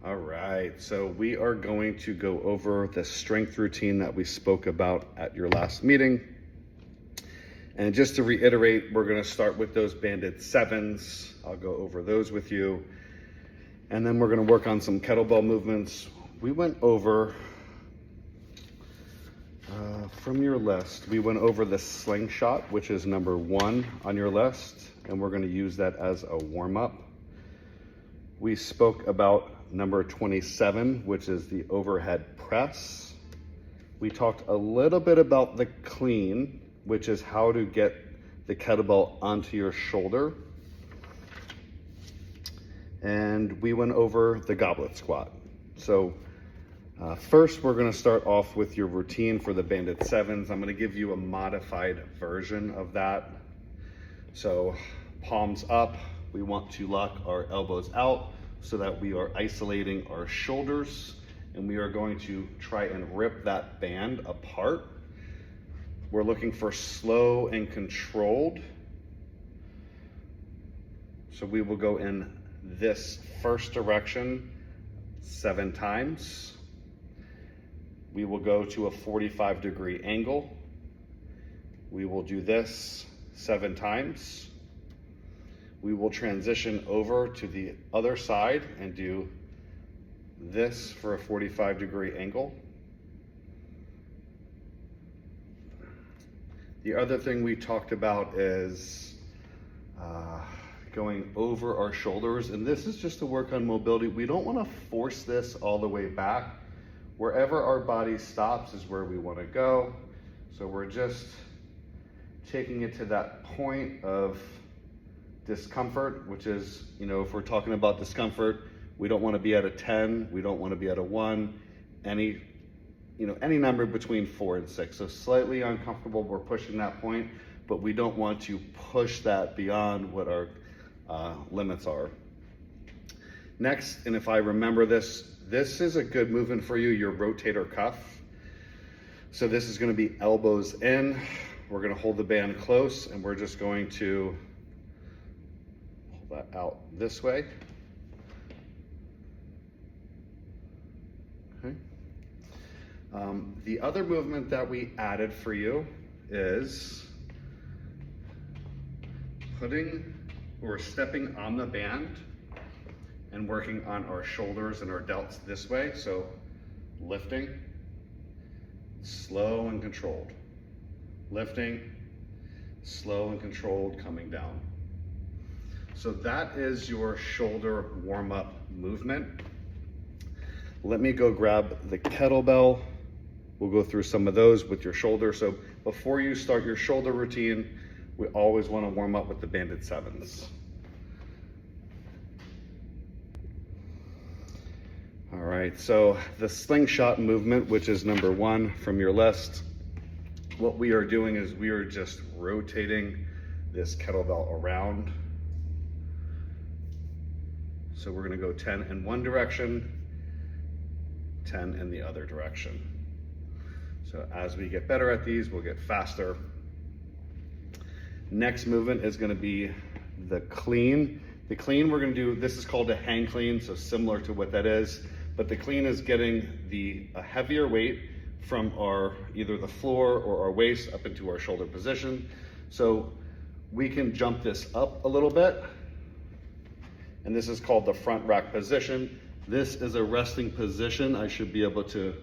All right, so we are going to go over the strength routine that we spoke about at your last meeting. And just to reiterate, we're gonna start with those banded 7's. I'll go over those with you. And then we're gonna work on some kettlebell movements. We went over, from your list, we went over the slingshot, which is number 1 on your list, and we're gonna use that as a warm-up. We spoke about number 27, which is the overhead press. We talked a little bit about the clean, which is how to get the kettlebell onto your shoulder. And we went over the goblet squat. So first, we're gonna start off with your routine for the banded 7's. I'm gonna give you a modified version of that. So palms up, we want to lock our elbows out so that we are isolating our shoulders, and we are going to try and rip that band apart. We're looking for slow and controlled. So we will go in this first direction 7 times. We will go to a 45-degree angle. We will do this 7 times. We will transition over to the other side and do this for a 45-degree angle. The other thing we talked about is going over our shoulders, and this is just to work on mobility. We don't want to force this all the way back. Wherever our body stops is where we want to go. So we're just taking it to that point of discomfort, which is, if we're talking about discomfort, we don't want to be at a 10, we don't want to be at a 1, any number between 4 and 6. So slightly uncomfortable, we're pushing that point, but we don't want to push that beyond what our limits are. Next, and if I remember this is a good movement for you, your rotator cuff. So this is going to be elbows in. We're going to hold the band close, and we're just going to that out this way. Okay. The other movement that we added for you is stepping on the band and working on our shoulders and our delts this way. So lifting, slow and controlled. Lifting, slow and controlled, coming down. So that is your shoulder warm-up movement. Let me go grab the kettlebell. We'll go through some of those with your shoulder. So before you start your shoulder routine, we always want to warm up with the banded 7's. All right, so the slingshot movement, which is number 1 from your list, what we are doing is we are just rotating this kettlebell around. So we're gonna go 10 in one direction, 10 in the other direction. So as we get better at these, we'll get faster. Next movement is gonna be the clean. The clean we're gonna do, this is called a hang clean, so similar to what that is, but the clean is getting a heavier weight from either the floor or our waist up into our shoulder position. So we can jump this up a little bit, and this is called the front rack position. This is a resting position. I should be able to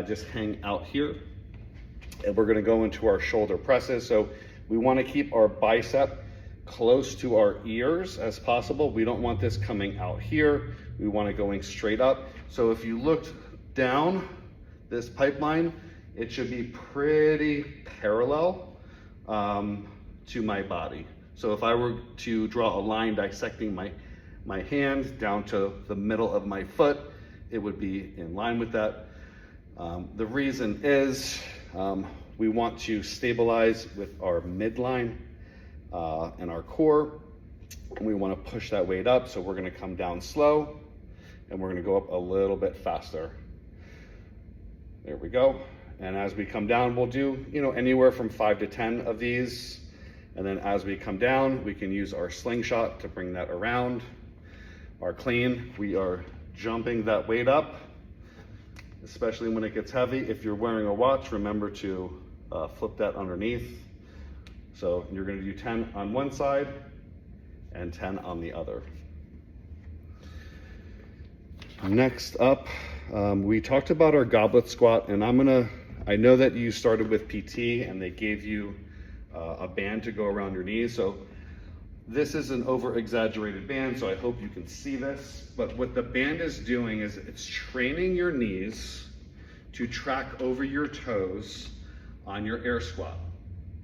just hang out here. And we're gonna go into our shoulder presses. So we wanna keep our bicep close to our ears as possible. We don't want this coming out here. We want it going straight up. So if you looked down this pipeline, it should be pretty parallel to my body. So if I were to draw a line dissecting my hand down to the middle of my foot, it would be in line with that. The reason is we want to stabilize with our midline and our core, and we want to push that weight up. So we're going to come down slow, and we're going to go up a little bit faster. There we go. And as we come down, we'll do anywhere from 5 to 10 of these. And then as we come down, we can use our slingshot to bring that around. Our clean, we are jumping that weight up, especially when it gets heavy. If you're wearing a watch, remember to flip that underneath. So you're gonna do 10 on one side and 10 on the other. Next up, we talked about our goblet squat, and I know that you started with PT and they gave you a band to go around your knees. So this is an over-exaggerated band, so I hope you can see this. But what the band is doing is it's training your knees to track over your toes on your air squat,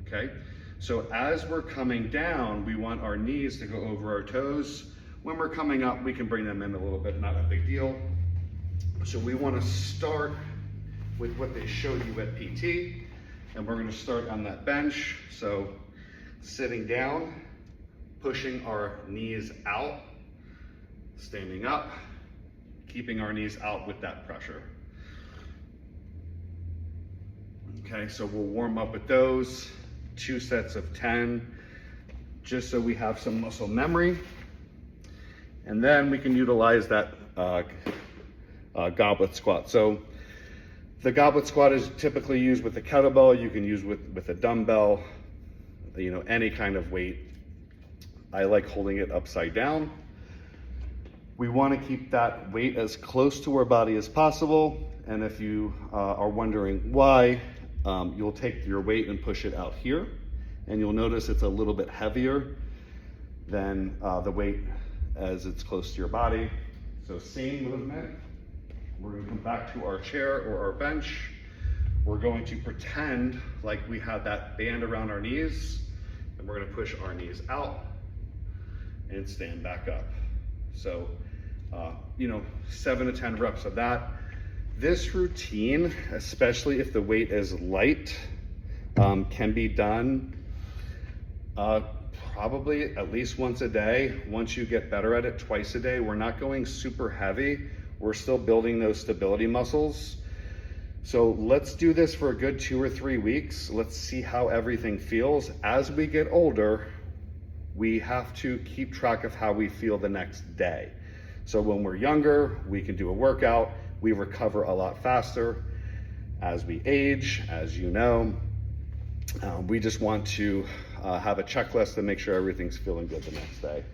okay? So as we're coming down, we want our knees to go over our toes. When we're coming up, we can bring them in a little bit, not a big deal. So we want to start with what they showed you at PT, and we're going to start on that bench. So sitting down, pushing our knees out, standing up, keeping our knees out with that pressure. Okay, so we'll warm up with those, 2 sets of 10, just so we have some muscle memory. And then we can utilize that goblet squat. So the goblet squat is typically used with a kettlebell. You can use with a dumbbell, you know, any kind of weight. I like holding it upside down. We want to keep that weight as close to our body as possible. And if you are wondering why, you'll take your weight and push it out here. And you'll notice it's a little bit heavier than the weight as it's close to your body. So same movement. We're going to come back to our chair or our bench. We're going to pretend like we have that band around our knees, and we're going to push our knees out and stand back up. So, 7 to 10 reps of that. This routine, especially if the weight is light, can be done probably at least once a day. Once you get better at it, twice a day. We're not going super heavy. We're still building those stability muscles. So let's do this for a good 2 or 3 weeks. Let's see how everything feels. As we get older, we have to keep track of how we feel the next day. So when we're younger, we can do a workout. We recover a lot faster. As we age, as you know, we just want to have a checklist to make sure everything's feeling good the next day.